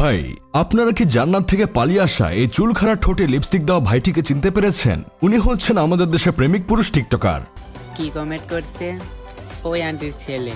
ভাই, আপনারা কি জান্নাত থেকে পালিয়ে আসা এই চুলখাড়া ঠোঁটে লিপস্টিক দেওয়া ভাইটিকে চিনতে পেরেছেন? উনি হচ্ছেন আমাদের দেশের প্রেমিক পুরুষ টিকটকার। কি কমেন্ট করছে? ওই আন্টির ছেলে।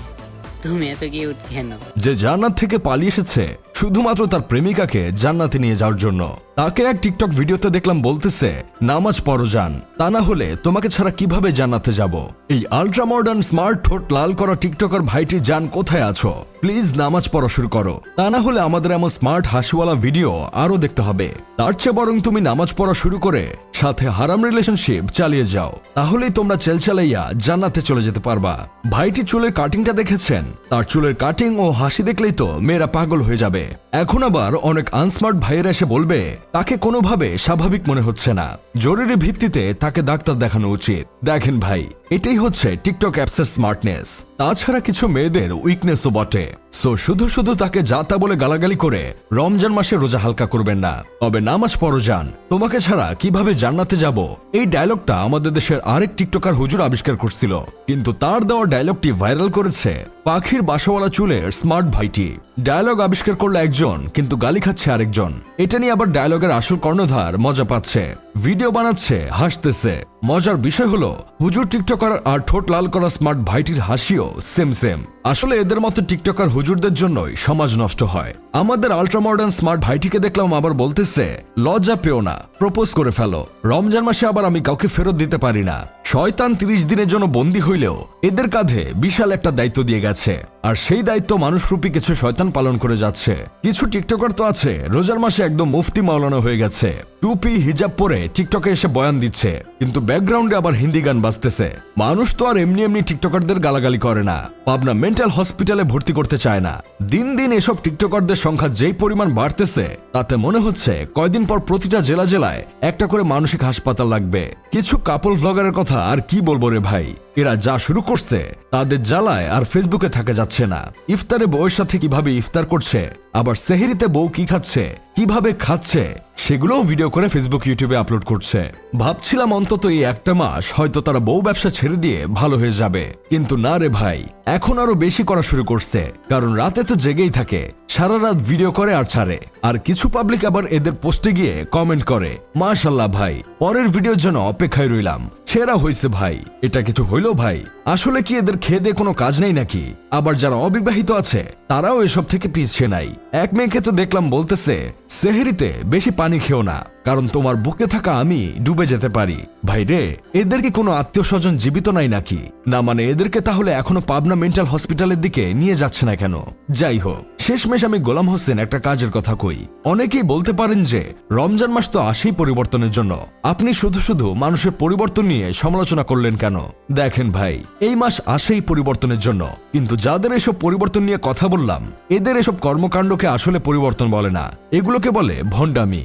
তুমি এত কিউট কেন? যে জান্নাত থেকে পালিয়ে এসেছে শুধুমাত্র তার প্রেমিকাকে জান্নাতে নিয়ে যাওয়ার জন্য। তাকে এক টিকটক ভিডিওতে দেখলাম বলতেছে, নামাজ পড়ো যান, তা না হলে তোমাকে ছাড়া কিভাবে জান্নাতে যাব। এই আলট্রা মডার্ন স্মার্ট ঠোঁট লাল করা টিকটকার ভাইটি জান কোথায় আছো? প্লিজ নামাজ পড়া শুরু করো, তা না হলে আমাদের এমন স্মার্ট হাসিওয়ালা ভিডিও আরো দেখতে হবে। তার চেয়ে বরং তুমি নামাজ পড়া শুরু করে সাথে হারাম রিলেশনশিপ চালিয়ে যাও, তাহলেই তোমরা চেলচালাইয়া জান্নাতে চলে যেতে পারবা। ভাইটি চুলের কাটিংটা দেখেছেন? তার চুলের কাটিং ও হাসি দেখলেই তো মেয়েরা পাগল হয়ে যাবে। এখন আবার অনেক আনস্মার্ট ভাইয়েরা এসে বলবে তাকে কোনোভাবে স্বাভাবিক মনে হচ্ছে না, জরুরি ভিত্তিতে তাকে ডাক্তার দেখানো উচিত। দেখেন ভাই, এটাই হচ্ছে টিকটক অ্যাপসের স্মার্টনেস। তাছাড়া কিছু মেয়েদের উইকনেসও বটে। সো শুধু শুধু তাকে যা তা বলে গালাগালি করে রমজান মাসে রোজা হালকা করবেন না। তবে নামাজ পড়ো যান, তোমাকে ছাড়া কিভাবে জান্নাতে যাব, এই ডায়লগটা আমাদের দেশের আরেক টিকটকার হুজুর আবিষ্কার করছিল, কিন্তু তার দেওয়া ডায়লগটি ভাইরাল করেছে পাখির বাসাওয়ালা চুলের স্মার্ট ভাইটি। ডায়লগ আবিষ্কার করলো একজন, কিন্তু গালি খাচ্ছে আরেকজন। এটা নিয়ে আবার ডায়লগের আসল কর্ণধার মজা পাচ্ছে, ভিডিও বানাচ্ছে, হাসতেছে। মজার বিষয় হলো হুজুর টিকটকার আর ঠোঁট লাল করা স্মার্ট ভাইটির হাসিও সেম সেম। আসলে এদের মতো টিকটকার হুজুরদের জন্যই সমাজ নষ্ট হয়। আমাদের আল্ট্রা মডার্ন স্মার্ট ভাইটিকে দেখলাম আবার বলতেছে, লজ্জা পেও না, প্রপোজ করে ফেলো। রমজান মাসে আবার আমি কাউকে ফেরত দিতে পারি না। শয়তান 30 দিনের জন্য বন্দী হইলেও এদের কাঁধে বিশাল একটা দায়িত্ব দিয়ে গেছে, আর সেই দায়িত্ব মানুষরূপী কিছু শয়তান পালন করে যাচ্ছে। কিছু টিকটকার তো আছে রোজার মাসে একদম মুফতি মাওলানা হয়ে গেছে, টুপি হিজাব পরে টিকটকে এসে বয়ান দিচ্ছে, কিন্তু ব্যাকগ্রাউন্ডে আবার হিন্দি গান বাজতেছে। মানুষ তো আর এমনি এমনি টিকটকারদের গালাগালি করে না, পাবনা মেন্টাল হসপিটালে ভর্তি করতে চায় না। দিন দিন এসব টিকটকারদের সংখ্যা যেই পরিমাণ বাড়তেছে, তাতে মনে হচ্ছে কয়দিন পর প্রতিটা জেলা জেলায় একটা করে মানসিক হাসপাতাল লাগবে। কিছু কাপল ভ্লগারের কথা আর কি বলবো রে ভাই, এরা যা শুরু করছে তাদের জ্বালায় আর ফেসবুকে থাকা যাচ্ছে না। ইফতারে বউয়ের সাথে কিভাবে ইফতার করছে, আবার সেহরিতে বউ কি খাচ্ছে, কিভাবে খাচ্ছে, সেগুলোও ভিডিও করে ফেসবুক ইউটিউবে আপলোড করছে। ভাবছিলাম অন্তত এই একটা মাস হয়তো তারা বউ ব্যবসা ছেড়ে দিয়ে ভালো হয়ে যাবে, কিন্তু না রে ভাই, এখন আরো বেশি করা শুরু করছে। কারণ রাতে তো জেগেই থাকে, সারা রাত ভিডিও করে আর ছাড়ে। আর কিছু পাবলিক আবার এদের পোস্টে গিয়ে কমেন্ট করে, মাশাল্লাহ ভাই, পরের ভিডিওর জন্য অপেক্ষায় রইলাম, সেরা হয়েছে ভাই। এটা কিছু হইলো ভাই? আসলে কি এদের খেয়ে দিয়ে কোনো কাজ নেই নাকি? আবার যারা অবিবাহিত আছে তারাও এসব থেকে পিছিয়ে নাই। এক মেয়েকে তো দেখলাম বলতেছে, সেহরিতে বেশি পানি খেও না, কারণ তোমার বুকে থাকা আমি ডুবে যেতে পারি। ভাই রে, এদের কি কোনো আত্মীয় স্বজন জীবিত নাই নাকি? না মানে এদেরকে তাহলে এখনো পাবনা মেন্টাল হসপিটালের দিকে নিয়ে যাচ্ছে না কেন? যাই হোক, শেষমেশ আমি গোলাম হোসেন একটা কাজের কথা কই। অনেকেই বলতে পারেন যে রমজান মাস তো আসেই পরিবর্তনের জন্য, আপনি শুধু শুধু মানুষের পরিবর্তন নিয়ে সমালোচনা করলেন কেন? দেখেন ভাই, এই মাস আসেই পরিবর্তনের জন্য, কিন্তু যাদের এসব পরিবর্তন নিয়ে কথা বললাম, এদের এসব কর্মকাণ্ডকে আসলে পরিবর্তন বলে না, এগুলোকে বলে ভণ্ডামি।